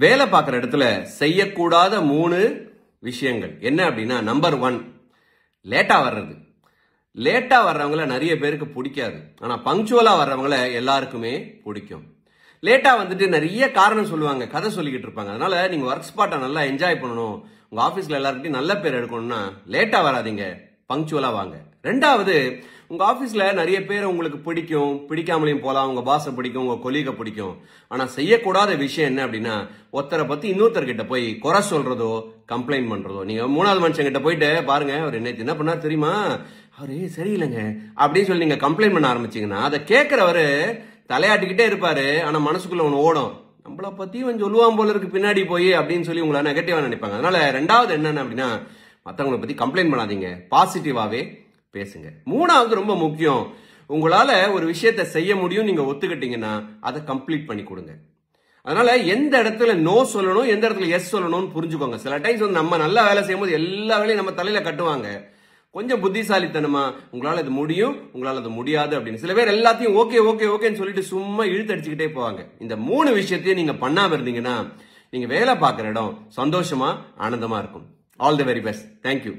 வேலை பார்க்குற இடத்துல செய்யக்கூடாத 3 விஷயங்கள் என்ன அப்படின்னா, நம்பர் 1 லேட்டா வர்றது. லேட்டா வர்றவங்கள நிறைய பேருக்கு பிடிக்காது. ஆனா பங்க்சுவலா வர்றவங்கள எல்லாருக்குமே பிடிக்கும். லேட்டா வந்துட்டு நிறைய காரணம் சொல்லுவாங்க, கதை சொல்லிக்கிட்டு இருப்பாங்க. அதனால நீங்க ஒர்க் ஸ்பாட்டை நல்லா என்ஜாய் பண்ணணும், உங்க ஆபீஸ்ல எல்லாருக்கிட்டையும் நல்ல பேர் எடுக்கணும்னா லேட்டா வராதீங்க, பங்க்சுவலா வாங்க. ரெண்டாவது, உங்க ஆபீஸ்ல நிறைய பேர் உங்களுக்கு பிடிக்கும், பிடிக்காமலையும் போலாம். உங்க பாஸை பிடிக்கும், உங்க கொலீக பிடிக்கும். ஆனா செய்யக்கூடாத விஷயம் என்ன அப்படின்னா, ஒருத்தரை பத்தி இன்னொருத்தர்கிட்ட போய் குறை சொல்றதோ கம்ப்ளைண்ட் பண்றதோ. நீங்க 3வது மனுஷன் கிட்ட போயிட்டு பாருங்க, அவர் நேத்து என்ன பண்ணார் தெரியுமா, அவரு சரியில்லைங்க அப்படின்னு சொல்லி நீங்க கம்ப்ளைண்ட் பண்ண ஆரம்பிச்சீங்கன்னா, அதை கேட்கிறவரு தலையாட்டிக்கிட்டே இருப்பாரு. ஆனா மனசுக்குள்ள ஒண்ணு ஓடும், நம்மளை பத்தி கொஞ்சம் சொல்லுவான் போல இருக்கு பின்னாடி போய் அப்படின்னு சொல்லி உங்களை நெகட்டிவா நினைப்பாங்க. அதனால ரெண்டாவது என்னன்னு அப்படின்னா, மற்றவங்களை பத்தி கம்ப்ளைண்ட் பண்ணாதீங்க, பாசிட்டிவாவே பேசுங்க. 3வது ரொம்ப முக்கியம், உங்களால ஒரு விஷயத்தை செய்ய முடியும் நீங்க ஒத்துக்கிட்டீங்கன்னா அதை கம்ப்ளீட் பண்ணி கொடுங்க. அதனால எந்த இடத்துல நோ சொல்லணும், எந்த இடத்துல எஸ் சொல்லணும்னு புரிஞ்சுக்கோங்க. சில டைம்ஸ் வந்து நம்ம நல்லா வேலை செய்யும் போது எல்லா வேலையும் நம்ம தலையில கட்டுவாங்க. கொஞ்சம் புத்திசாலித்தனமா உங்களால இது முடியும், உங்களால அது முடியாது அப்படின்னு. சில பேர் எல்லாத்தையும் ஓகே ஓகே ஓகேன்னு சொல்லிட்டு சும்மா இழுத்து அடிச்சுக்கிட்டே போவாங்க. இந்த 3 விஷயத்தையும் நீங்க பண்ணாம இருந்தீங்கன்னா நீங்க வேலை பார்க்குற இடம் சந்தோஷமா ஆனந்தமா இருக்கும். All the very best. Thank you.